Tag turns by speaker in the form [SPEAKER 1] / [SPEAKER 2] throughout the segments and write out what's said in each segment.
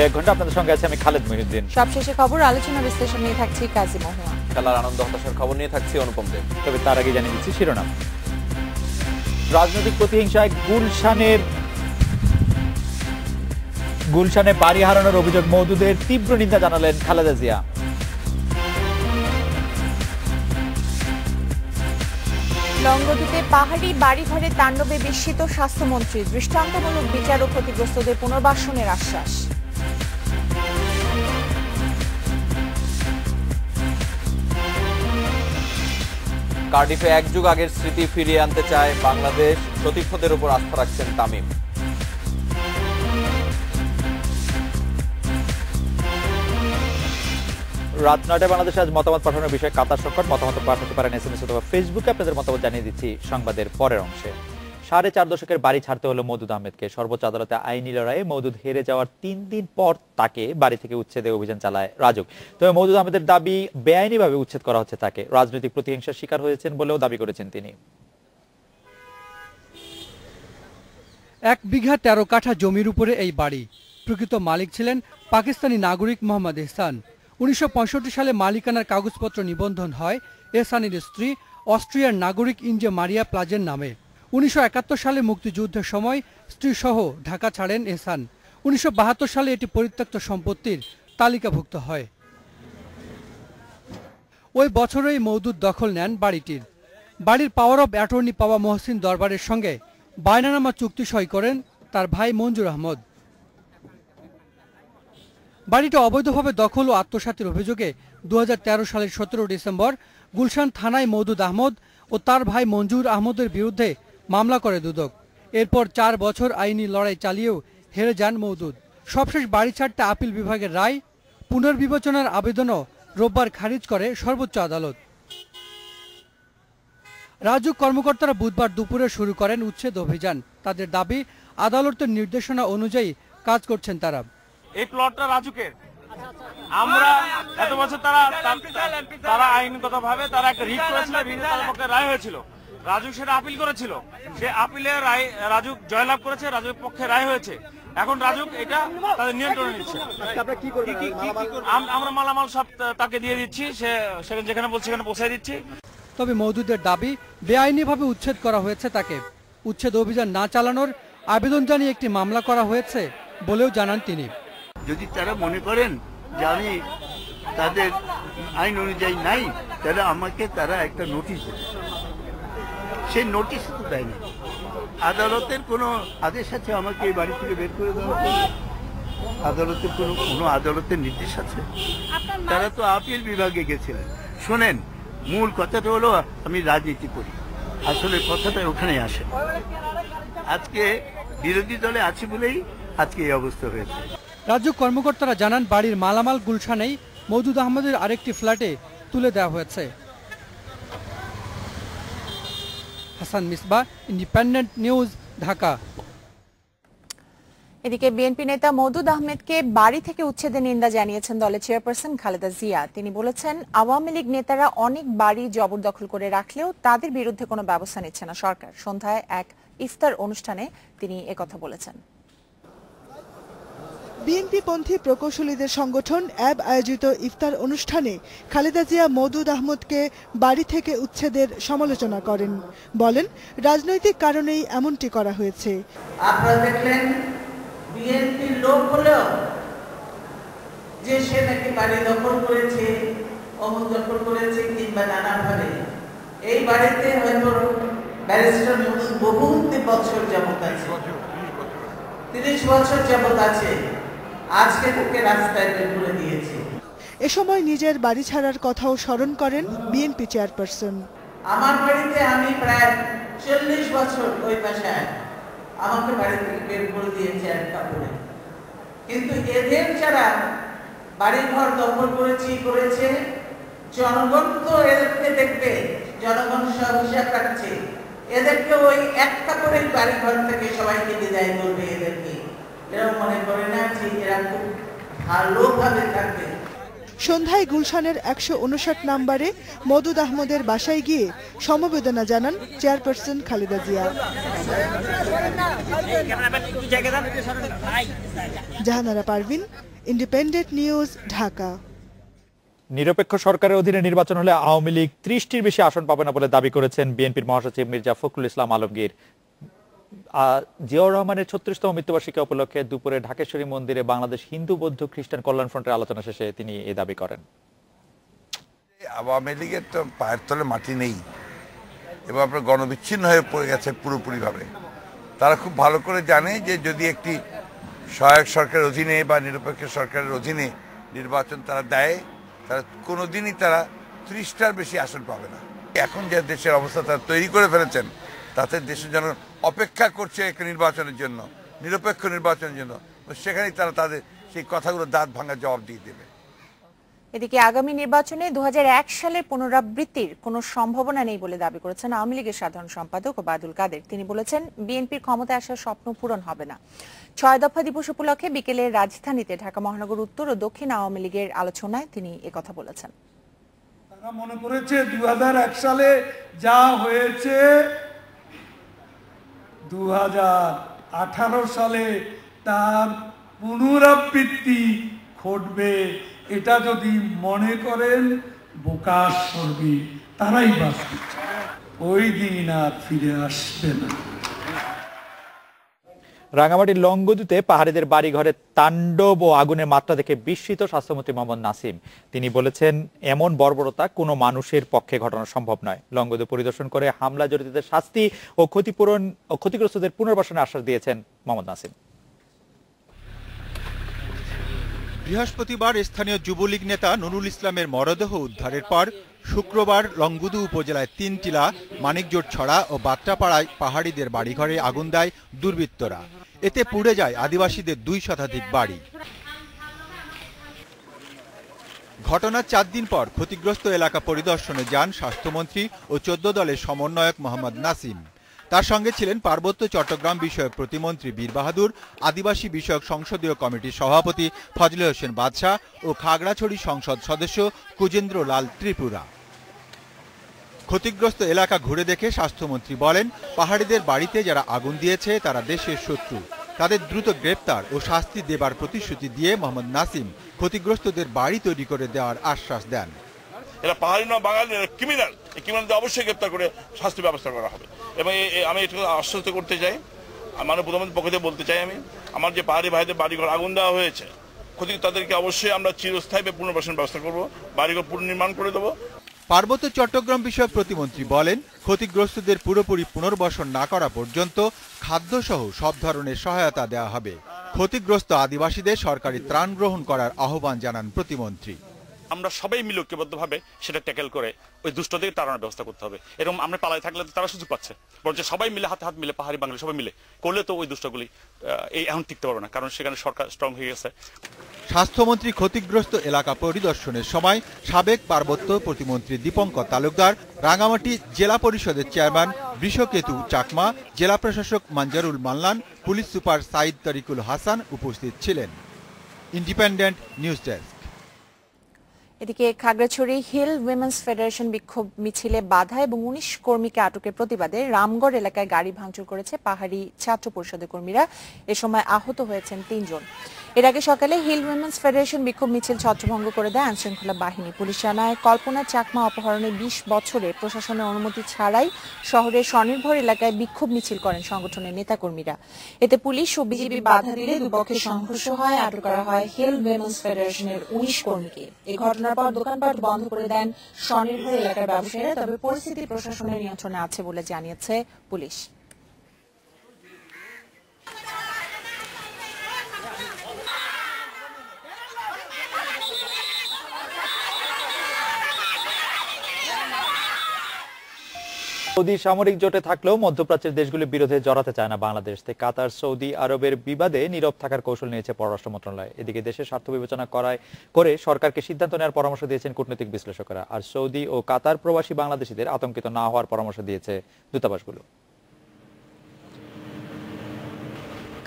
[SPEAKER 1] এক ঘন্টা আপনাদের সঙ্গে আছে আমি খালেদ মহিউদ্দিন।
[SPEAKER 2] সবশেষে খবর, আলোচনা বিশ্লেষণ নিয়ে থাকছি কাজী মহুয়া।
[SPEAKER 3] খেলার আনন্দ হতাশার খবর নিয়ে থাকছি অনুপম দেব।
[SPEAKER 1] তবে তার আগে জানিয়ে দিচ্ছি শিরোনাম। রাজনৈতিক প্রতিহিংসায় গুলশানে বাড়ি হারানোর অভিযোগ মওদুদের তীব্র নিন্দা জানালেন খালেদা জিয়া।
[SPEAKER 2] লংগদুতে পাহাড়ি বাড়িঘরে তাণ্ডবে বিস্মিত স্বাস্থ্যমন্ত্রী, দৃষ্টান্তমূলক বিচার ও ক্ষতিগ্রস্তদের পুনর্বাসনের আশ্বাস।
[SPEAKER 3] কার্ডিফে এক যুগ আগের স্মৃতি ফিরিয়ে আনতে চায় বাংলাদেশ, সতীর্থদের উপর আস্থা রাখছেন তামিম।
[SPEAKER 1] রাত 9টায় বাংলাদেশে আজ মতামত পাঠানোর বিষয়ে কাতার সংকট। মতামত পাঠাতে পারেন SMS অথবা ফেসবুকে। আপনাদের মতামত জানিয়ে দিচ্ছি সংবাদের পরের অংশে। 4.5 দশকের বাড়ি ছাড়তে হলো মওদুদ আহমেদকে। সর্বোচ্চ আদালতে আইনি লড়াইয়ে মওদুদ হেরে যাওয়ার 3 দিন পর তাকে বাড়ি থেকে উচ্ছেদে অভিযান চালায় রাজুক। তবে মওদুদ আহমেদের দাবি বেআইনিভাবে উচ্ছেদ করা হচ্ছে তাকে। রাজনৈতিক প্রতিহিংসার শিকার হয়েছেন বলেও দাবি করেছেন তিনি।
[SPEAKER 4] 1 বিঘা 13 কাঠা জমির উপরে এই বাড়ি। প্রকৃত মালিক ছিলেন পাকিস্তানি নাগরিক মোহাম্মদ এহসান। 1965 সালে মালিকানার কাগজপত্র নিবন্ধন হয় এহসানের স্ত্রী অস্ট্রিয়ার নাগরিক ইনজে মারিয়া প্লাজের নামে। 1971 সালে মুক্তিযুদ্ধের সময় স্ত্রীসহ ঢাকা ছাড়েন এহসান। 1972 সালে এটি পরিত্যক্ত সম্পত্তির তালিকাভুক্ত হয়। ওই বছরেই মওদুদ দখল নেন বাড়িটির। বাড়ির পাওয়ার অব অ্যাটর্নি পাওয়া মহসিন দরবারের সঙ্গে বায়নানামা চুক্তি সই করেন তার ভাই মঞ্জুর আহমদ। বাড়িটি অবৈধভাবে দখল ও আত্মসাতের অভিযোগে 2013 সালের 17 ডিসেম্বর গুলশান থানায় মওদুদ আহমদ ও তার ভাই মঞ্জুর আহমদের বিরুদ্ধে মামলা করে দুদক। এরপর 4 বছর আইনি লড়াই চালিয়েও হেরে যান মওদুদ। সবশেষ বাড়ি ছাড়তে আপিল বিভাগের রায়, পুনর্বিবেচনার আবেদনও রোববার খারিজ করে সর্বোচ্চ আদালত। রাজুক কর্মকর্তারা বুধবার দুপুরে শুরু করেন উচ্ছেদ অভিযান। তাদের দাবি, আদালতের নির্দেশনা অনুযায়ী কাজ করছেন তারা।
[SPEAKER 5] এই প্লটটা রাজুকের। আমরা এত বছর তারা আইনগতভাবে তারা একটা রিট করেছিল, তাদের পক্ষে রায় হয়েছিল। রাজুক সেটা আপিল করেছিল, সে আপিলে রায় রাজুক জয়লাভ করেছে, রাজুকের পক্ষে রায় হয়েছে। এখন রাজুক এটা তাদের নিয়ন্ত্রণে নিচ্ছে। আমরা মালামাল সব তাকে দিয়ে দিচ্ছি, সে সেখানে যেখানে বলছে সেখানে পৌঁছে দিচ্ছি।
[SPEAKER 4] তবে মওদুদের দাবি, বেআইনিভাবে উচ্ছেদ করা হয়েছে তাকে। উচ্ছেদ অভিযান না চালানোর আবেদন জানিয়ে একটি মামলা করা হয়েছে বলেও জানান তিনি।
[SPEAKER 6] যদি তারা মনে করেন যে আমি তাদের আইন অনুযায়ী নাই, তাহলে আমাকে তারা একটা নোটিশ দেবে। সেই নোটিশ তো দেয় না। আদালতের কোনো আদেশ আছে আমাকে এই বাড়ি থেকে বের করে দেওয়ার জন্য? আদালতের কোনো আদালতের নির্দেশ আছে? তারা তো আপিল বিভাগে গেছিলেন। শোনেন, মূল কথাটা হলো আমি রাজনীতি করি, আসলে কথাটা ওখানে আসে। আজকে বিরোধী দলে আছি বলেই আজকে এই অবস্থা হয়েছে।
[SPEAKER 4] রাজ্য কর্মকর্তারা জানান, বাড়ির মালামাল গুলশানেই মওদুদ আহমদের আরেকটি ফ্ল্যাটে তুলে দেওয়া হয়েছে। Hasan Misbah, independent news, Dhaka.
[SPEAKER 2] এদিকে বিএনপি নেতা মওদুদ আহমেদকে বাড়ি থেকে উচ্ছেদের নিন্দা জানিয়েছেন দলের চেয়ারপারসন খালেদা জিয়া। তিনি বলেছেন, আওয়ামী লীগ নেতারা অনেক বাড়ি জবরদখল করে রাখলেও তাদের বিরুদ্ধে কোনো ব্যবস্থা নিচ্ছে না সরকার। সন্ধ্যায় এক ইফতার অনুষ্ঠানে তিনি একথা বলেছেন।
[SPEAKER 7] বিএনপিপন্থী প্রকৌশলীদের সংগঠন অ্যাব আয়োজিত ইফতার অনুষ্ঠানে খালেদা জিয়া মওদুদ আহমদকে বাড়ি থেকে উচ্ছেদের সমালোচনা করেন। বলেন, রাজনৈতিক কারণেই এমনটি করা হয়েছে।
[SPEAKER 8] আপনারা দেখলেন বিএনপির লোক হলেও যে সে নাকি বাড়ি দখল করেছে, অমুক দখল করেছে কিংবা নানাভাবে, এই বাড়িতে হয়তো ব্যারিস্টার মওদুদ বহু বছর যাবত আছে, 30 বছর যাবত আছে। আজকে তাকে রাস্তায় বের করে দিয়েছে।
[SPEAKER 7] এ সময় নিজের বাড়ি ছাড়ার কথাও স্মরণ করেন বিএনপি চেয়ারপারসন।
[SPEAKER 8] আমার বাড়িতে আমি প্রায় 40 বছর ওই বাসায়, আমাকে বাড়ি থেকে বের করে দিয়েছে এক কাপড়ে। কিন্তু এদের যারা বাড়ি ঘর দখল করেছে, জনগণ তো এদেরকে দেখবে, জনগণ সব হিসাব রাখছে। এদেরকে ওই এক কাপড়ের বাড়ি ঘর থেকে সবাইকে বিদায় করবে। এদেরকে এরা মনে করে না যে এরা খুব ভালোভাবে থাকবে।
[SPEAKER 7] সন্ধ্যায় গুলশানের 159 নম্বরে মওদুদ আহমদের বাসায় গিয়ে সমবেদনা জানান chairperson Khaleda Zia. Jahanara Parvin, Independent news, Dhaka.
[SPEAKER 1] নিরপেক্ষ সরকারের অধীনে নির্বাচন হলে আওয়ামী লীগ 30টির বেশি আসন পাবে না বলে দাবি করেছেন বিএনপির মহাসচিব মির্জা ফখরুল ইসলাম আলমগীর। জিয়াউর রহমানের 36তম মৃত্যুবার্ষিকী উপলক্ষে দুপুরে ঢাকেশ্বরী মন্দিরে বাংলাদেশ হিন্দু বৌদ্ধ খ্রিস্টান কল্যাণ ফ্রন্টের আলোচনা শেষে তিনি এই দাবি করেন।
[SPEAKER 9] আওয়ামী লীগের তো পায়ের তলে মাটি নেই এবং আপনার গণবিচ্ছিন্ন হয়ে পড়ে গেছে পুরোপুরিভাবে। তারা খুব ভালো করে জানে যে যদি একটি সহায়ক সরকারের অধীনে বা নিরপেক্ষ সরকারের অধীনে নির্বাচন তারা দেয়, তারা কোনোদিনই তারা 30টার বেশি আসন পাবে না। এখন যে দেশের অবস্থা তারা তৈরি করে ফেলেছেন, তাতে দেশের জন্য অপেক্ষা করছে একটা নির্বাচনের জন্য, নিরপেক্ষ নির্বাচনের জন্য। সেখানেই তারা তাদের সেই কথাগুলো দাঁত ভাঙা জবাব দিয়ে দেবে।
[SPEAKER 2] এদিকে আগামী নির্বাচনে 2001 সালের পুনরাবৃত্তির কোনো সম্ভাবনা নেই বলে দাবি করেছেন আওয়ামী লীগের সাধারণ সম্পাদক ওবায়দুল কাদের। তিনি বলেছেন, বিএনপির ক্ষমতায় আসার স্বপ্ন পূরণ হবে না। 6 দফা দিবস উপলক্ষে বিকেলে রাজধানীতে ঢাকা মহানগর উত্তর ও দক্ষিণ আওয়ামী লীগের আলোচনায় তিনি একথা বলেছেন।
[SPEAKER 10] তারা মনে করেছে 2001 সালে যা হয়েছে 2018 সালে তার পুনরাবৃত্তি ঘটবে, এটা যদি মনে করেন বোকা সর্বি তারাই বাঁচবে, ওই দিন আর ফিরে আসবে না।
[SPEAKER 1] রাঙামাটির লংগদুতে পাহাড়িদের বাড়ি ঘরে তাণ্ডব ও আগুনের মাত্রা দেখে বিস্মিত স্বাস্থ্যমন্ত্রী মোহাম্মদ নাসিম। তিনি বলেছেন, এমন বর্বরতা কোনো মানুষের পক্ষে ঘটানো সম্ভব নয়। লংগদু পরিদর্শন করে হামলা জড়িতদের শাস্তি ও ক্ষতিপূরণ ও ক্ষতিগ্রস্তদের পুনর্বাসনের আশ্বাস দিয়েছেন মোহাম্মদ নাসিম।
[SPEAKER 11] বৃহস্পতিবার স্থানীয় যুবলীগ নেতা নুরুল ইসলামের মরদেহ উদ্ধারের পর শুক্রবার লংগুদু উপজেলায় 3 টিলা, মানিকজোট ছড়া ও বাত্রাপাড়ায় পাহাড়িদের বাড়িঘরে আগুন দেয় দুর্বৃত্তরা। এতে পুড়ে যায় আদিবাসীদের 2 শতাধিক বাড়ি। ঘটনার 4 দিন পর ক্ষতিগ্রস্ত এলাকা পরিদর্শনে যান স্বাস্থ্যমন্ত্রী ও 14 দলের সমন্বয়ক মোহাম্মদ নাসিম। তার সঙ্গে ছিলেন পার্বত্য চট্টগ্রাম বিষয়ক প্রতিমন্ত্রী বীর বাহাদুর, আদিবাসী বিষয়ক সংসদীয় কমিটির সভাপতি ফজলে হোসেন বাদশাহ ও খাগড়াছড়ি সংসদ সদস্য কুজেন্দ্র লাল ত্রিপুরা। ক্ষতিগ্রস্ত এলাকা ঘুরে দেখে স্বাস্থ্যমন্ত্রী বলেন, পাহাড়িদের বাড়িতে যারা আগুন দিয়েছে তারা দেশের শত্রু, তাদের দ্রুত গ্রেপ্তার ও শাস্তি দেবার প্রতিশ্রুতি দিয়ে মোহাম্মদ নাসিম ক্ষতিগ্রস্তদের বাড়ি তৈরি করে দেওয়ার আশ্বাস দেন।
[SPEAKER 12] এরা পাহাড়ি নয়, বাঙালি ক্রিমিনাল, এই ক্রিমিনালদের অবশ্যই গ্রেপ্তার করে শাস্তি ব্যবস্থা করা হবে। এবং আমি এটা আশ্বস্ত করতে চাই, আমার প্রধানমন্ত্রীর পক্ষ থেকে বলতে চাই, আমি আমার যে পাহাড়ি ভাইদের বাড়িঘর আগুন দেওয়া হয়েছে, তাদেরকে অবশ্যই আমরা চিরস্থায়ী পুনর্বাসনের ব্যবস্থা করবো, বাড়িঘর পুনর্নির্মাণ করে দেবো।
[SPEAKER 11] পার্বত্য চট্টগ্রাম বিষয়ক প্রতিমন্ত্রী বলেন, ক্ষতিগ্রস্তদের পুরোপুরি পুনর্বাসন না করা পর্যন্ত খাদ্যসহ সব ধরনের সহায়তা দেওয়া হবে। ক্ষতিগ্রস্ত আদিবাসীদের সরকারি ত্রাণ গ্রহণ করার আহ্বান জানান প্রতিমন্ত্রী।
[SPEAKER 12] আমরা সবাই মিলে ঐক্যবদ্ধভাবে সেটা ট্যাকেল করে ওই দুষ্টদের তাড়ানোর ব্যবস্থা করতে হবে। এরকম আমরা পালাই থাকলে তারা সুযোগ পাচ্ছে, বরঞ্চ সবাই মিলে হাতে হাত মিলে পাহাড়ি বাঙালি সবাই মিলে করলে তো ওই দুষ্টগুলি এখন টিকতে পারবে না, কারণ সেখানে সরকার স্ট্রং হয়ে গেছে।
[SPEAKER 11] স্বাস্থ্যমন্ত্রী ক্ষতিগ্রস্ত এলাকা পরিদর্শনের সময় সাবেক পার্বত্য প্রতিমন্ত্রী দীপঙ্কর তালুকদার, রাঙামাটি জেলা পরিষদের চেয়ারম্যান বৃষকেতু চাকমা, জেলা প্রশাসক মানজারুল মাল্লান, পুলিশ সুপার সাইদ তরিকুল হাসান উপস্থিত ছিলেন। Independent news desk.
[SPEAKER 2] এদিকে খাগড়াছড়ি হিল উইমেন্স ফেডারেশন বিক্ষোভ মিছিলে বাধা এবং 19 কর্মীকে আটকের প্রতিবাদে রামগড় এলাকায় গাড়ি ভাঙচুর করেছে পাহাড়ি ছাত্র পরিষদের কর্মীরা। এ সময় আহত হয়েছেন 3 জন। এর আগে সকালে হিল উইমেন্স ফেডারেশন বিক্ষোভ মিছিল ছত্রভঙ্গ করে দেয় আইনশৃঙ্খলা বাহিনী। পুলিশ জানায়, কল্পনা চাকমা অপহরণে 20 বছরে প্রশাসনের অনুমতি ছাড়াই শহরের স্বনির্ভর এলাকায় বিক্ষোভ মিছিল করেন সংগঠনের নেতাকর্মীরা। এতে পুলিশ ও বিজিবি বাধা দিলে দুপক্ষের সংঘর্ষ হয়। আটক করা হয় হিল উইমেন্স ফেডারেশনের 19 কর্মীকে। এই ঘটনার পর দোকানপাট বন্ধ করে দেন স্বনির্ভর এলাকার ব্যবসায়ীরা। তবে পরিস্থিতি প্রশাসনের নিয়ন্ত্রণে আছে বলে জানিয়েছে পুলিশ।
[SPEAKER 1] সৌদি সামরিক জোটে থাকলেও মধ্যপ্রাচ্যের দেশগুলির বিরোধে জড়াতে চায় না বাংলাদেশ। তাই কাতার সৌদি আরবের বিবাদে নীরব থাকার কৌশল নিয়েছে পররাষ্ট্র মন্ত্রণালয়। এদিকে দেশের স্বার্থ বিবেচনা করে সরকারকে সিদ্ধান্ত নেওয়ার পরামর্শ দিয়েছেন কূটনৈতিক বিশ্লেষকরা। আর সৌদি ও কাতার প্রবাসী বাংলাদেশিদের আতঙ্কিত না হওয়ার পরামর্শ দিয়েছে দূতাবাসগুলো।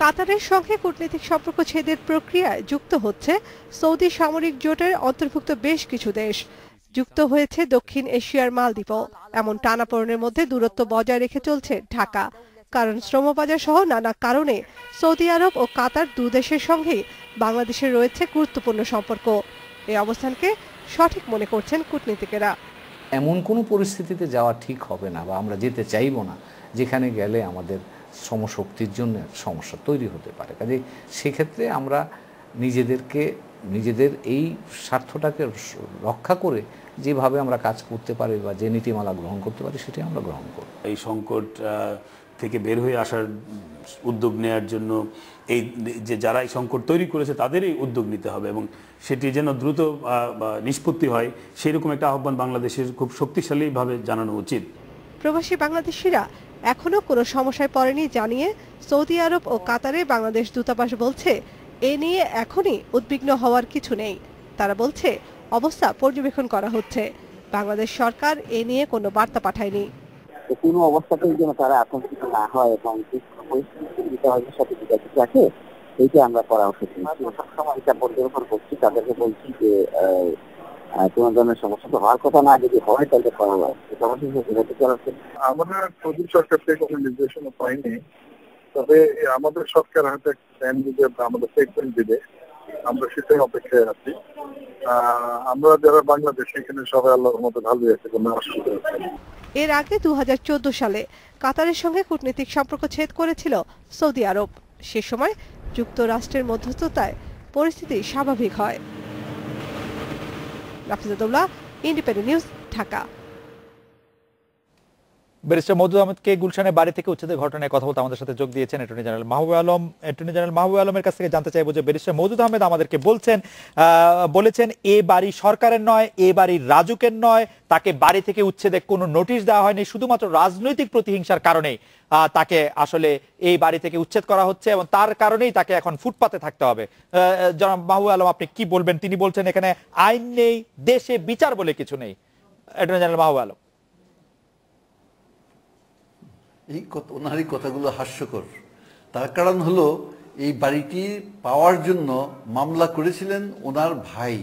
[SPEAKER 13] কাতারের সঙ্গে কূটনৈতিক সম্পর্ক ছেদের প্রক্রিয়ায় যুক্ত হচ্ছে সৌদি সামরিক জোটের অন্তর্ভুক্ত বেশ কিছু দেশ। যুক্ত হয়েছে দক্ষিণ এশিয়ার মালদ্বীপও। এমন টানাপোড়েনের মধ্যে দূরত্ব বজায় রেখে চলছে ঢাকা। কারণ শ্রমবাজার সহ নানা কারণে সৌদি আরব ও কাতার দুদেশের সঙ্গেই বাংলাদেশের রয়েছে গুরুত্বপূর্ণ সম্পর্ক। এই অবস্থানকে সঠিক মনে করছেন কূটনীতিকেরা।
[SPEAKER 14] এমন কোনো পরিস্থিতিতে যাওয়া ঠিক হবে না বা আমরা যেতে চাইব না যেখানে গেলে আমাদের শ্রমশক্তির জন্য সমস্যা তৈরি হতে পারে। কাজে সেক্ষেত্রে আমরা নিজেদের এই স্বার্থটাকে রক্ষা করে যেভাবে আমরা কাজ করতে পারি বা যে নীতিমালা গ্রহণ করতে পারি সেটাই আমরা গ্রহণ করব।
[SPEAKER 15] এই সংকট থেকে বের হয়ে আসার উদ্যোগ নেওয়ার জন্য এই যে যারা এই সংকট তৈরি করেছে তাদেরই উদ্যোগ নিতে হবে এবং সেটি যেন দ্রুত নিষ্পত্তি হয় সেরকম একটা আহ্বান বাংলাদেশের খুব শক্তিশালীভাবে জানানো উচিত।
[SPEAKER 13] প্রবাসী বাংলাদেশিরা এখনো কোনো সমস্যায় পড়েনি জানিয়ে সৌদি আরব ও কাতারে বাংলাদেশ দূতাবাস বলছে এ নিয়ে এখনই উদ্বিগ্ন হওয়ার কিছু নেই। তারা বলছে অবস্থা পর্যবেক্ষণ করা হচ্ছে। বাংলাদেশ সরকার এ নিয়ে কোনো বার্তা পাঠায়নি।
[SPEAKER 16] কোনো অবস্থাতেই যেন তারা আতঙ্কিত না হয় এবং আছে এইটা আমরা পরামর্শ দিচ্ছি। সবসময় এটা পর্যবেক্ষণ করছি, তাদেরকে বলছি যে কোনো ধরনের সমস্যা তো হওয়ার কথা না, যদি হয় তাহলে করা হয়।
[SPEAKER 17] আমরা সৌদি সরকার থেকে কোনো নির্দেশনা পাইনি, তবে আমাদের সরকার হয়তো প্ল্যান দিবে বা আমাদের স্টেটমেন্ট দিবে, আমরা সেটাই অপেক্ষায় আছি। আমরা যারা বাংলাদেশ এখানে সবাই আল্লাহর মতো ভালোই আছে, কোনো অসুবিধা হচ্ছে না।
[SPEAKER 13] এর আগে 2014 সালে কাতারের সঙ্গে কূটনৈতিক সম্পর্ক ছেদ করেছিল সৌদি আরব। সে সময় যুক্তরাষ্ট্রের মধ্যস্থতায় পরিস্থিতি স্বাভাবিক হয়। Rafizatullah, independent news, Dhaka.
[SPEAKER 1] Barrister Moudud আহমেদকে গুলশানের বাড়ি থেকে উচ্ছেদের ঘটনায় কথা বলতে আমাদের সাথে যোগ দিয়েছেন attorney general Mahbub Alam. Attorney general মাহবুব আলমের কাছ থেকে জানতে চাইবো যে ব্যারিস্টার মওদুদ আহমেদ আমাদেরকে বলেছেন এ বাড়ি সরকারের নয়, এ বাড়ি রাজুকের নয়, তাকে বাড়ি থেকে উচ্ছেদের কোনো নোটিশ দেওয়া হয়নি, শুধুমাত্র রাজনৈতিক প্রতিহিংসার কারণেই তাকে আসলে এই বাড়ি থেকে উচ্ছেদ করা হচ্ছে এবং তার কারণেই তাকে এখন ফুটপাতে থাকতে হবে। জনাব মাহবুব আলম, আপনি কি বলবেন? তিনি বলছেন এখানে আইন নেই, দেশে বিচার বলে কিছু নেই। অ্যাটর্নি জেনারেল মাহবুব আলম,
[SPEAKER 18] ওনার এই কথাগুলো হাস্যকর। তার কারণ হলো এই বাড়িটি পাওয়ার জন্য মামলা করেছিলেন ওনার ভাই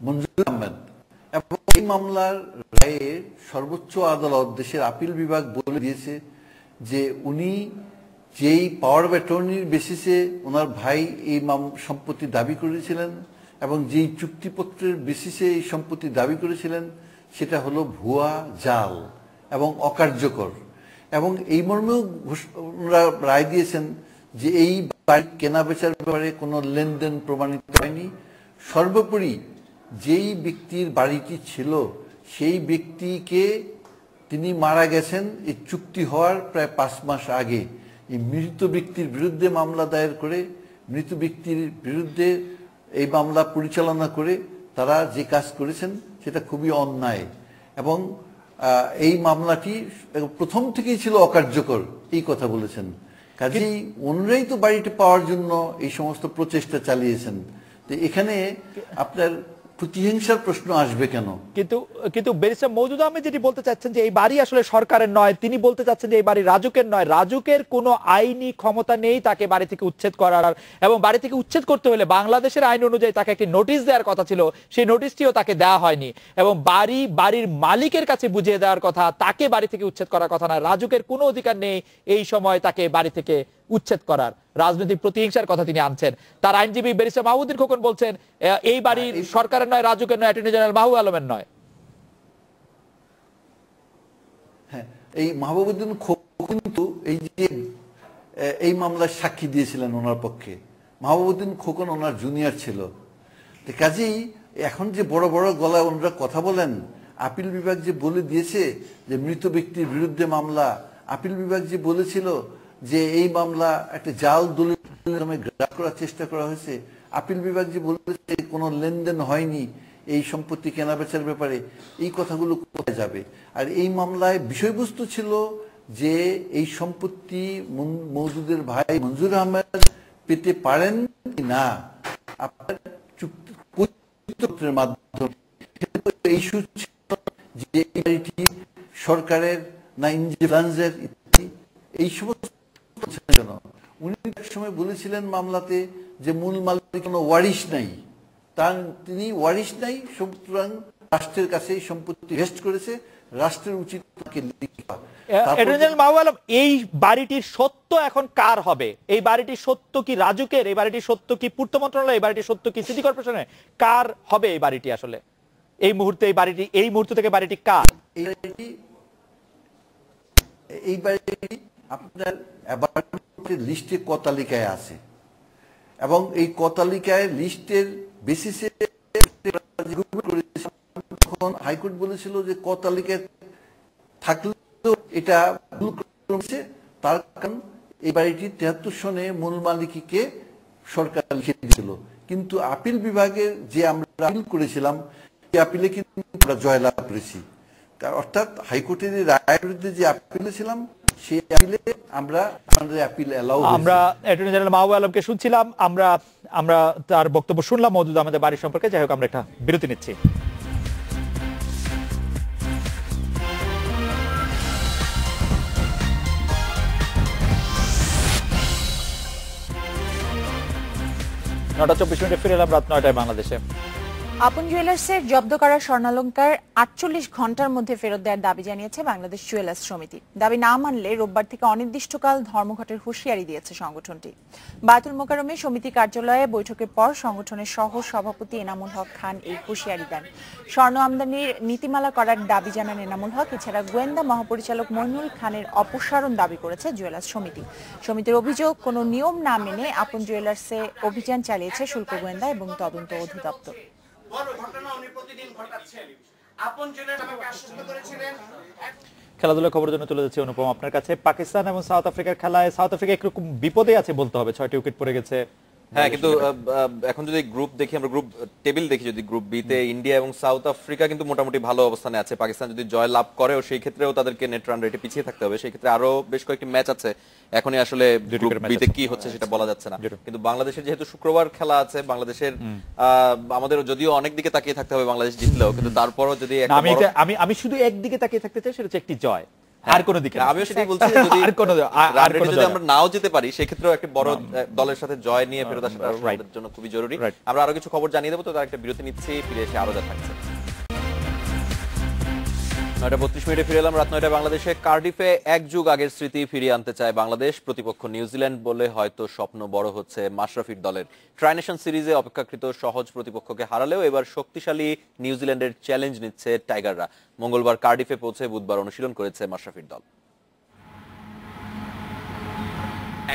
[SPEAKER 18] মঞ্জুর আহমেদ এবং এই মামলার রায়ে সর্বোচ্চ আদালত, দেশের আপিল বিভাগ বলে দিয়েছে যে উনি যেই পাওয়ার অফ অ্যাটর্নির বেসিসে ওনার ভাই এই সম্পত্তি দাবি করেছিলেন এবং যেই চুক্তিপত্রের বেসিসে এই সম্পত্তি দাবি করেছিলেন সেটা হলো ভুয়া, জাল এবং অকার্যকর। এবং এই মর্মেও রায় দিয়েছেন যে এই বাড়ি কেনা বেচার ব্যাপারে কোনো লেনদেন প্রমাণিত হয়নি। সর্বোপরি যেই ব্যক্তির বাড়িটি ছিল সেই ব্যক্তিকে তিনি মারা গেছেন এই চুক্তি হওয়ার প্রায় 5 মাস আগে। এই মৃত ব্যক্তির বিরুদ্ধে মামলা দায়ের করে, মৃত ব্যক্তির বিরুদ্ধে এই মামলা পরিচালনা করে তারা যে কাজ করেছেন সেটা খুবই অন্যায় এবং এই মামলাটি প্রথম থেকেই ছিল অকার্যকর, এই কথা বলেছেন। কাজেই ওনারাই তো বাড়িটি পাওয়ার জন্য এই সমস্ত প্রচেষ্টা চালিয়েছেন। তো এখানে আপনার প্রতিহিংসার প্রশ্ন আসবে কেন?
[SPEAKER 1] কিন্তু ব্যারিস্টার মওদুদ আহমেদ যেটি বলতে চাচ্ছেন যে এই বাড়ি আসলে সরকারের নয়, তিনি বলতে চাচ্ছেন যে এই বাড়ি রাজুকের নয়, রাজুকের কোনো আইনি ক্ষমতা নেই তাকে বাড়ি থেকে উচ্ছেদ করার, এবং বাড়ি থেকে উচ্ছেদ করতে হলে বাংলাদেশের আইন অনুযায়ী তাকে একটি নোটিশ দেওয়ার কথা ছিল, সেই নোটিশটিও তাকে দেওয়া হয়নি এবং বাড়ির মালিকের কাছে বুঝিয়ে দেওয়ার কথা, তাকে বাড়ি থেকে উচ্ছেদ করার কথা না। রাজুকের কোনো অধিকার নেই এই সময় তাকে বাড়ি থেকে উচ্ছেদ করার। রাজনৈতিক প্রতিহিংসার কথা তিনি আনছেন। তার আইনজীবী ব্যারিস্টার মাহবুবুদ্দিন খোকন বলছেন এই বাড়ি সরকারের নয়, রাজুকের নয়, অ্যাটর্নি জেনারেল মাহবুব আলমের নয়।
[SPEAKER 18] হ্যাঁ, এই মাহবুবুদ্দিন খোকন কিন্তু এই মামলায় সাক্ষী দিয়েছিলেন ওনার পক্ষে। মাহবুবুদ্দিন খোকন ওনার জুনিয়র ছিল। কাজেই এখন যে বড় বড় গলায় ওনারা কথা বলেন, আপিল বিভাগ যে বলে দিয়েছে যে মৃত ব্যক্তির বিরুদ্ধে মামলা, আপিল বিভাগ যে বলেছিল যে এই মামলা একটা জাল দলিল গ্রাস করার চেষ্টা করা হয়েছে, আপিল বিভাগ যে বলেছে কোনো লেনদেন হয়নি এই সম্পত্তি কেনাবেচার ব্যাপারে, এই কথাগুলো কোথায় যাবে? আর এই মামলায় বিষয়বস্তু ছিল যে এই সম্পত্তি মওদুদের ভাই মঞ্জুর আহমেদ পেতে পারেন না আপনার চুক্তির মাধ্যমে। এই যে এটি সরকারের না ইন্ডিভিজুয়ালের ইত্যাদি এই সমস্ত উনি এক সময় বলেছিলেন মামলাতে যে মূল মালিক কোনো ওয়ারিশ নাই, তিনি ওয়ারিশ নাই, সুতরাং রাষ্ট্রের কাছে এই সম্পত্তি ভেস্ট করেছে, রাষ্ট্রের উচিত তাকে লিখা।
[SPEAKER 1] এই বাড়িটির সত্য এখন কার হবে? এই বাড়িটির সত্য কি রাজুকের? এই বাড়িটির সত্য কি পূর্ত মন্ত্রণালয়? এই বাড়িটির সত্য কি সিটি কর্পোরেশনের? কার হবে এই বাড়িটি আসলে এই মুহূর্তে? এই মুহূর্ত থেকে বাড়িটি কার?
[SPEAKER 18] এই বাড়িটি আপনার লিস্টে ক তালিকায় আছে এবং এই ক তালিকায় লিস্টের বেসিসে তখন হাইকোর্ট বলেছিল যে ক তালিকায় থাকলেও এটা তার কারণ এই বাড়িটি 73 সনে মূল মালিককে সরকার লিখে দিয়েছিল, কিন্তু আপিল বিভাগের যে আমরা আপিল করেছিলাম এই আপিলে কিন্তু আমরা জয়লাভ করেছি। অর্থাৎ হাইকোর্টের রায়ের বিরুদ্ধে যে আপিল ছিলাম সেই আপিলে আমরা আপিল এলাও।
[SPEAKER 1] আমরা অ্যাটর্নি জেনারেল মাহবুব আলমকে শুনছিলাম, আমরা তার বক্তব্য শুনলাম মওদুদ আহমেদের বাড়ি সম্পর্কে। যাই হোক, আমরা একটা বিরতি নিচ্ছি। নটা 24 মিনিটে ফিরে এলাম রাত 9টায় বাংলাদেশে।
[SPEAKER 2] আপন জুয়েলার্সের জব্দ করা স্বর্ণালংকার 48 ঘন্টার মধ্যে ফেরত দেওয়ার দাবি জানিয়েছে বাংলাদেশ জুয়েলার্স সমিতি। দাবি না মানলে রোববার থেকে অনির্দিষ্টকাল ধর্মঘটের হুঁশিয়ারি দিয়েছে সংগঠনটি। বায়তুল মোকাররমে সমিতি কার্যালয়ে বৈঠকের পর সংগঠনের সহ সভাপতি এনামুল হক খান এই হুঁশিয়ারি দেন। স্বর্ণ আমদানির নীতিমালা করার দাবি জানান এনামুল হক। এছাড়া গোয়েন্দা মহাপরিচালক মইনুল খানের অপসারণ দাবি করেছে জুয়েলার্স সমিতি। সমিতির অভিযোগ, কোনো নিয়ম না মেনে আপন জুয়েলার্সে অভিযান চালিয়েছে শুল্ক গোয়েন্দা এবং তদন্ত অধিদপ্তর।
[SPEAKER 1] খেলাধুলার খবরের জন্য তুলে যাচ্ছে অনুপম আপনার কাছে। পাকিস্তান এবং সাউথ আফ্রিকার খেলায় সাউথ আফ্রিকা একরকম বিপদে আছে বলতে হবে, 6টি উইকেট পড়ে গেছে।
[SPEAKER 3] হ্যাঁ, কিন্তু এখন যদি গ্রুপ দেখি, আমরা গ্রুপ টেবিল দেখি, যদি গ্রুপ বি তে ইন্ডিয়া এবং সাউথ আফ্রিকা কিন্তু মোটামুটি ভালো অবস্থানে আছে। পাকিস্তান যদি জয় লাভ করে ও সেই ক্ষেত্রেও তাদেরকে নেট রান রেটে পিছিয়ে থাকতে হবে, সেই ক্ষেত্রে আরো বেশ কয়েকটি ম্যাচ আছে। এখনই আসলে গ্রুপ বি তে কি হচ্ছে সেটা বলা যাচ্ছে না, কিন্তু বাংলাদেশের যেহেতু শুক্রবার খেলা আছে, বাংলাদেশের আমাদের যদিও অনেক দিকে তাকিয়ে থাকতে হবে বাংলাদেশ জিতলেও, কিন্তু তারপরও যদি
[SPEAKER 1] আমি শুধু একদিকে তাকিয়ে থাকতে চাই, সেটা হচ্ছে একটি জয়, আর কোনো দিকে।
[SPEAKER 3] আমিও সেটাই বলছি, যদি আমরা নাও যেতে পারি সেক্ষেত্রেও একটা বড় দলের সাথে জয় নিয়ে ফেরত আসাটা আমাদের জন্য খুবই জরুরি। আমরা আরো কিছু খবর জানিয়ে দেবো, তো তার একটা বিরতি নিচ্ছি, ফিরে এসে আরো যা থাকছে। 9:32 মিনিটে ফিরে এলাম রাত 9টায় বাংলাদেশে। কার্ডিফে এক যুগ আগের স্মৃতি ফিরিয়ে আনতে চায় বাংলাদেশ। প্রতিপক্ষ নিউজিল্যান্ড বলে হয়তো স্বপ্ন বড় হচ্ছে মাশরাফির দলের। ট্রাইনেশন সিরিজে অপেক্ষাকৃত সহজ প্রতিপক্ষকে হারালেও এবার শক্তিশালী নিউজিল্যান্ডের চ্যালেঞ্জ নিচ্ছে টাইগাররা। মঙ্গলবার কার্ডিফে পৌঁছে বুধবার অনুশীলন করেছে মাশরাফির দল।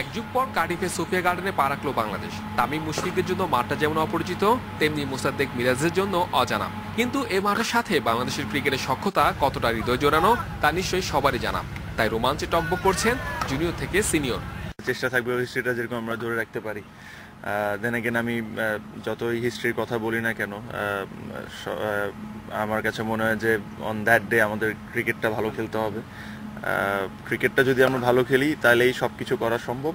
[SPEAKER 19] এক যুগ পর কার্ডিফে সোফিয়া গার্ডেনে পা রাখল বাংলাদেশ। তামিম মুশফিকদের জন্য মাঠটা যেমন অপরিচিত, তেমনি মুসাদ্দেক মিরাজের জন্য অজানা। কিন্তু এ মাঠের সাথে বাংলাদেশের ক্রিকেটের সক্ষতা কতটা হৃদয় জোড়ানো তা নিশ্চয়ই সবারই জানা। তাই রোমাঞ্চে টকবক করছেন জুনিয়র থেকে সিনিয়র।
[SPEAKER 20] চেষ্টা থাকবে হিস্ট্রিটা যেরকম আমরা ধরে রাখতে পারি। দেন এগেন আমি যতই হিস্ট্রির কথা বলি না কেন, আমার কাছে মনে হয় যে অন দ্যাট ডে আমাদের ক্রিকেটটা ভালো খেলতে হবে। ক্রিকেটটা যদি আমরা ভালো খেলি তাহলে এই সবকিছু করা সম্ভব।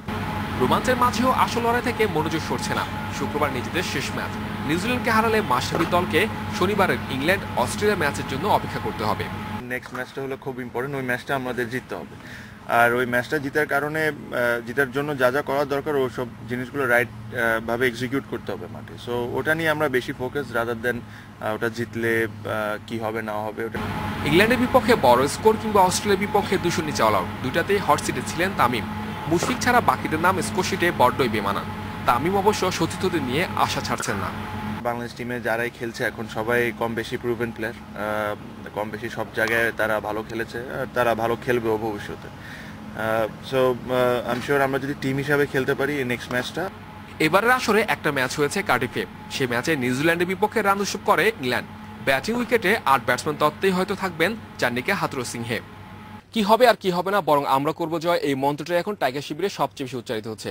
[SPEAKER 19] রোমাঞ্চের মাঝেও আসল লড়াই থেকে মনোযোগ সরছে না। শুক্রবার নিজেদের শেষ ম্যাচ নিউজিল্যান্ডকে হারালে মাশরাফির দলকে শনিবারের ইংল্যান্ড অস্ট্রেলিয়া ম্যাচের জন্য অপেক্ষা করতে হবে।
[SPEAKER 20] নেক্সট ম্যাচটা হলো খুব ইম্পর্টেন্ট, ওই ম্যাচটা আমাদের জিততে হবে। আর ওই ম্যাচটা জিতার কারণে, জিতার জন্য যা যা করার দরকার ও সব জিনিসগুলো রাইট ভাবে এক্সিকিউট করতে হবে মাঠে। সো ওটা নিয়ে আমরা বেশি ফোকাস, রাদার দেন ওটা জিতলে কি হবে না হবে। ওটা
[SPEAKER 19] ইংল্যান্ডের বিপক্ষে বড় স্কোর কিংবা অস্ট্রেলিয়ার বিপক্ষে 200 নিচে অল আউট, দুইটাতেই হট সিটে ছিলেন তামিম। মুশফিক ছাড়া বাকিদের নাম স্কোর শিটে বড্ডই বেমানান। তামিম অবশ্য সতীর্থদের নিয়ে আশা ছাড়ছেন না।
[SPEAKER 20] বাংলাদেশ টিমে যারাই খেলছে এখন সবাই কম বেশি প্রুভেন প্লেয়ার, কম বেশি সব জায়গায় তারা ভালো খেলেছে, আর তারা ভালো খেলবেও ভবিষ্যতে। সো আই এম শিওর আমরা যদি টিম হিসাবে খেলতে পারি নেক্সট ম্যাচটা।
[SPEAKER 19] এবারের আসরে একটা ম্যাচ হয়েছে কার্ডিফে, সেই ম্যাচে নিউজিল্যান্ডের বিপক্ষে রান উৎসব করে ইংল্যান্ড। ব্যাটিং উইকেটে 8 ব্যাটসম্যান তত্ত্বেই হয়তো থাকবেন চান্নিকে হাথুরু সিংহে। কি হবে আর কি হবে না, বরং আমরা করব জয়, এই মন্ত্রটা এখন টাইগার শিবিরে সবচেয়ে বেশি উচ্চারিত হচ্ছে।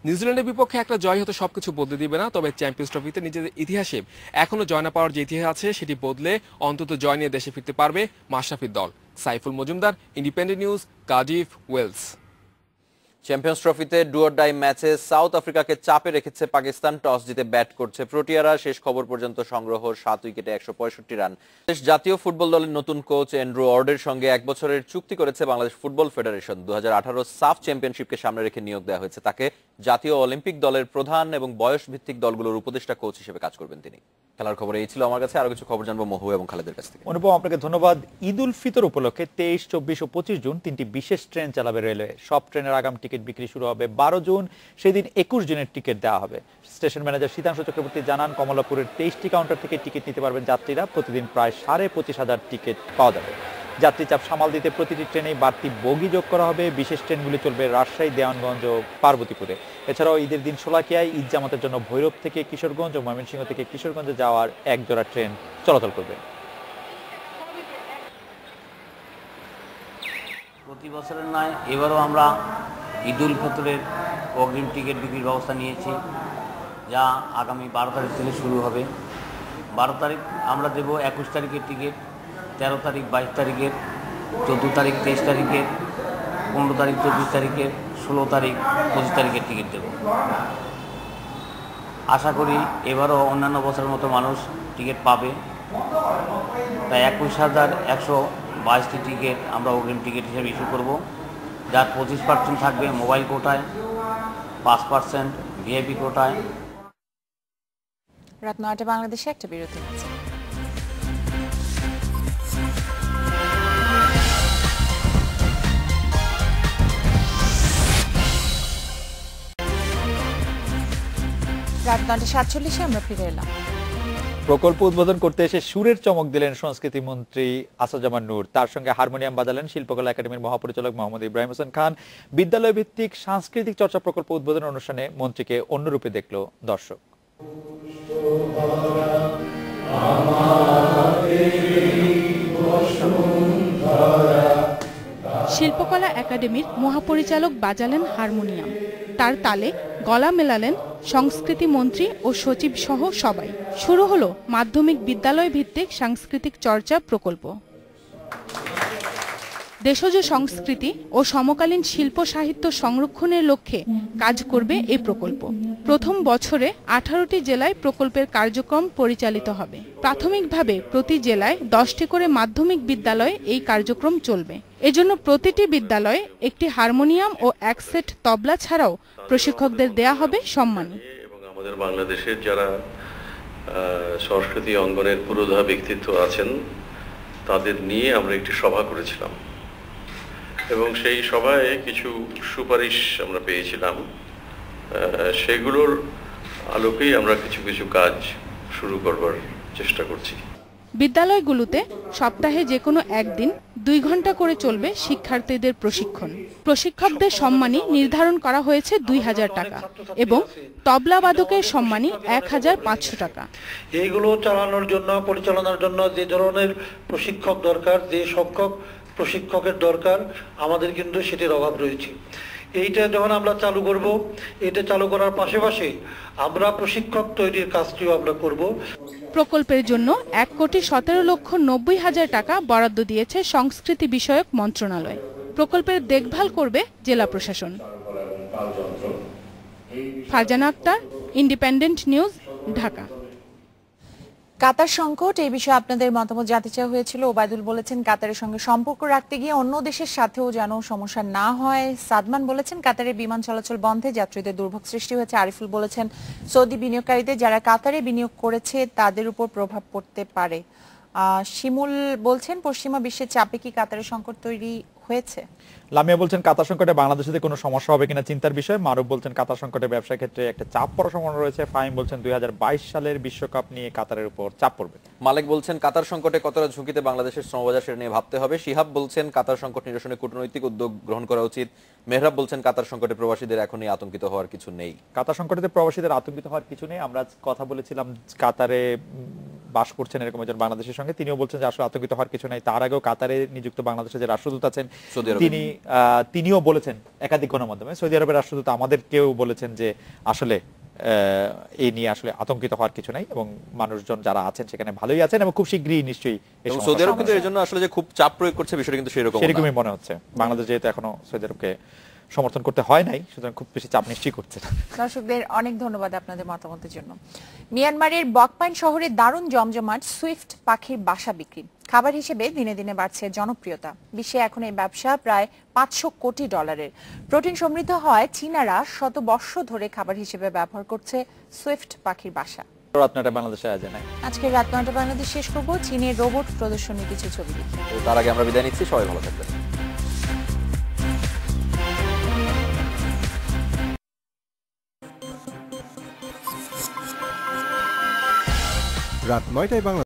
[SPEAKER 19] নিউজিল্যান্ডের বিপক্ষে একটা জয় হয়তো সবকিছু বদলে দিবে না, তবে চ্যাম্পিয়ন্স ট্রফিতে নিজেদের ইতিহাসে এখনো জয় না পাওয়ার যে ইতিহাস আছে সেটি বদলে অন্তত জয় নিয়ে দেশে ফিরতে পারবে মাশরাফির দল। Saiful Majumdar, Independent News, Cardiff, Wales.
[SPEAKER 3] Champions ট্রফিতে ডু অর ডাই ম্যাচে সাউথ আফ্রিকাকে চাপে রেখেছে পাকিস্তান। টস জিতে ব্যাট করছে প্রোটিয়ারা। শেষ খবর পর্যন্ত সংগ্রহ 7 উইকেটে 165 রান। জাতীয় ফুটবল দলের নতুন কোচ অ্যান্ড্রু ওয়ার্ডের সঙ্গে 1 বছরের চুক্তি করেছে বাংলাদেশ ফুটবল ফেডারেশন। 2018 সাফ চ্যাম্পিয়নশিপকে সামনে রেখে নিয়োগ দেওয়া হয়েছে তাকে। জাতীয় অলিম্পিক দলের প্রধান এবং বয়স ভিত্তিক দলগুলোর উপদেষ্টা কোচ হিসেবে কাজ করবেন তিনি। খেলার খবর এই ছিল আমার কাছে। আরো কিছু খবর জানবো মহু এবং খালেদের কাছ থেকে।
[SPEAKER 1] অনুপম, আপনাকে ধন্যবাদ। ঈদ উল ফিতর উপলক্ষে 23, 24 ও 25 জুন 3টি বিশেষ ট্রেন চালাবে রেলওয়ে। সব ট্রেনের আগাম টিকিট বিক্রি শুরু হবে 12 জুন। সেদিন 21 জনের টিকিট দেওয়া হবে। স্টেশন ম্যানেজার শীতাংশু চক্রবর্তী জানান, কমলাপুরের 23টি কাউন্টার থেকে টিকিট নিতে পারবেন যাত্রীরা। প্রতিদিন প্রায় 25,500 টিকিট পাওয়া যাবে। যাত্রী চাপ সামাল দিতে প্রতিটি ট্রেনেই বাড়তি বগি যোগ করা হবে। বিশেষ ট্রেনগুলি চলবে রাজশাহী, দেওয়ানগঞ্জ ও পার্বতীপুরে। এছাড়াও ঈদের দিন শোলাকিয়ায় ঈদ জামাতের জন্য ভৈরব থেকে কিশোরগঞ্জ ও ময়মনসিংহ থেকে কিশোরগঞ্জে যাওয়ার এক জোড়া ট্রেন চলাচল করবে।
[SPEAKER 21] প্রতি বছরের নয়, এবারও আমরা ঈদ উল ফিতরের অগ্রিম টিকিট বিক্রির ব্যবস্থা নিয়েছি, যা আগামী 12 তারিখ থেকে শুরু হবে। 12 তারিখ আমরা দেব 21 তারিখের টিকিট, 13 তারিখ 22 তারিখের, 14 তারিখ 23 তারিখের, 15 তারিখ 24 তারিখের, 16 তারিখ 25 তারিখের টিকিট দেব। আশা করি এবারও অন্যান্য বছরের মতো মানুষ টিকিট পাবে। তাই 21,122টি টিকিট আমরা অগ্রিম টিকিট হিসেবে ইস্যু করব, যার 25% থাকবে মোবাইল কোটায়, 5% ভিআইপি কোটায়।
[SPEAKER 2] রাত 9টায় বাংলাদেশে একটা বিরতি আছে। রাত 9:47 আমরা ফিরে এলাম।
[SPEAKER 1] প্রকল্প উদ্বোধন করতে এসে সুরের চমক দিলেন সংস্কৃতি মন্ত্রী আসাদুজ্জামান নূর। তার সঙ্গে হারমোনিয়াম বাজালেন শিল্পকলা একাডেমির মহাপরিচালক মোহাম্মদ ইব্রাহিম হোসেন খান। বিদ্যালয় ভিত্তিক সাংস্কৃতিক চর্চা প্রকল্প উদ্বোধন অনুষ্ঠানে মন্ত্রীকে অন্যরূপে দেখল দর্শক।
[SPEAKER 22] শিল্পকলা একাডেমির মহাপরিচালক বাজালেন হারমোনিয়াম। তার তালে গলা মেলালেন সংস্কৃতি মন্ত্রী ও সচিব সহ সবাই। শুরু হলো মাধ্যমিক বিদ্যালয় ভিত্তিক সাংস্কৃতিক চর্চা প্রকল্প। দেশজ সংস্কৃতি ও সমকালীন শিল্প সাহিত্য সংরক্ষণের লক্ষ্যে কাজ করবে এই প্রকল্প। প্রথম বছরে 18টি জেলায় প্রকল্পের কার্যক্রম পরিচালিত হবে। প্রাথমিকভাবে প্রতি জেলায় 10টি করে মাধ্যমিক বিদ্যালয়ে এই কার্যক্রম চলবে। এজন্য প্রতিটি বিদ্যালয়ে একটি হারমোনিয়াম ও এক সেট তবলা ছাড়াও প্রশিক্ষকদের দেয়া হবে সম্মানী।
[SPEAKER 23] এবং আমাদের বাংলাদেশের যারা সংস্কৃতি অঙ্গনের পুরোধা ব্যক্তিত্ব আছেন তাদের নিয়ে আমরা একটি সভা করেছিলাম এবং সেই সভায় কিছু সুপারিশ আমরা পেয়েছিলাম। সেগুলোর আলোকেই আমরা কিছু কিছু কাজ শুরু করবার চেষ্টা করছি।
[SPEAKER 22] বিদ্যালয়গুলোতে সপ্তাহে যে কোনো একদিন 2 ঘন্টা করে চলবে শিক্ষার্থীদের প্রশিক্ষণ। প্রশিক্ষকদের সম্মানী নির্ধারণ করা হয়েছে 2,000 টাকা এবং তবলাবাদকের সম্মানী 1,500 টাকা।
[SPEAKER 24] এইগুলো চালানোর জন্য, পরিচালনার জন্য যে ধরনের প্রশিক্ষক দরকার, যে সংখ্যক প্রশিক্ষকের দরকার, আমাদের কিন্তু সেটির অভাব রয়েছে। এইটা যখন আমরা চালু করব, এটা চালু করার পাশাপাশি আমরা প্রশিক্ষক তৈরির কাজটিও আমরা করব।
[SPEAKER 22] প্রকল্পের জন্য 1,17,90,000 টাকা বরাদ্দ দিয়েছে সংস্কৃতি বিষয়ক মন্ত্রণালয়। প্রকল্পের দেখভাল করবে জেলা প্রশাসন। Farzana Akter, independent news, Dhaka.
[SPEAKER 2] Qatar সংকট, এই বিষয়ে আপনাদের মতামত জানতে চাওয়া হয়েছিল। ওবায়দুল বলেছেন কাতারের সঙ্গে সম্পর্ক রাখতে গিয়ে অন্য দেশের সাথেও যেন সমস্যা না হয়। সাদমান বলেছেন কাতারের বিমান চলাচল বন্ধে যাত্রীদের দুর্ভোগ সৃষ্টি হয়েছে। আরিফুল বলেছেন সৌদি বিনিয়োগকারীদের যারা কাতারে বিনিয়োগ করেছে তাদের উপর প্রভাব পড়তে পারে। শিমুল বলছেন পশ্চিমা বিশ্বের চাপে কি কাতারের সংকট তৈরি হয়েছে?
[SPEAKER 1] লামিয়া বলছেন কাতার সংকটে বাংলাদেশে কোনো সমস্যা হবে কিনা চিন্তার বিষয়। মারুফ বলছেন কাতার সংকটে ব্যবসার ক্ষেত্রে একটা চাপ পড়ার সম্ভাবনা রয়েছে। ফাহিম বলছেন 2022 সালের বিশ্বকাপ নিয়ে কাতারের উপর চাপ পড়বে।
[SPEAKER 3] মালিক বলছেন কাতার সংকটে কতটা ঝুঁকিতে বাংলাদেশের শ্রমবাজার সেটা নিয়ে ভাবতে হবে। শিহাব বলছেন কাতার সংকট নিরসনে কূটনৈতিক উদ্যোগ গ্রহণ করা উচিত। মেহরাব বলছেন কাতার সংকটে প্রবাসীদের এখনই আতঙ্কিত হওয়ার কিছু নেই।
[SPEAKER 1] কাতার সংকটে প্রবাসীদের আতঙ্কিত হওয়ার কিছু নেই। আমরা কথা বলেছিলাম কাতারে বাস করছেন এরকম একজন বাংলাদেশের সঙ্গে, তিনিও বলছেন যে আসলে আতঙ্কিত হওয়ার কিছু নাই। তার আগেও কাতারে নিযুক্ত বাংলাদেশের যে রাষ্ট্রদূত আছেন তিনিও বলেছেন একাধিক গণমাধ্যমে, সৌদি আরবের রাষ্ট্রদূত আমাদেরকেও বলেছেন যে আসলে এই নিয়ে আসলে আতঙ্কিত হওয়ার কিছু নাই এবং মানুষজন যারা আছেন সেখানে ভালোই আছেন এবং খুব শীঘ্রই নিশ্চয়ই।
[SPEAKER 3] সৌদি আরব কিন্তু এর জন্য আসলে যে খুব চাপ প্রয়োগ করছে বিষয়টা কিন্তু সেরকমই
[SPEAKER 1] মনে হচ্ছে। বাংলাদেশ যেহেতু এখনো সৌদি আরবকে সমর্থন করতে হয় নাই, সুতরাং খুব বেশি চাপ নিশ্চয়ই করছে না।
[SPEAKER 2] দর্শকদের অনেক ধন্যবাদ আপনাদের মতামতের জন্য। মিয়ানমারের বকপাইন শহরে দারুণ জমজমাট সুইফট পাখির বাসা বিক্রি, খাবার হিসেবে দিনে দিনে বাড়ছে জনপ্রিয়তা। বিশ্বে এখন এই ব্যবসা প্রায় $500 কোটি। প্রোটিন সমৃদ্ধ হয় চীনারা শত বর্ষ ধরে খাবার হিসেবে ব্যবহার করছে সুইফট পাখির বাসা।
[SPEAKER 1] রাত 9টা বাংলাদেশে আয়োজনে
[SPEAKER 2] আজকে রাত 9টা বাংলাদেশ শেষ করব চীনের রোবট প্রদর্শনীর কিছু ছবি দেখে।
[SPEAKER 3] তার আগে আমরা বিদায় নিচ্ছি, সবাই ভালো থাকবেন।
[SPEAKER 11] রাত 9টায় বাংলা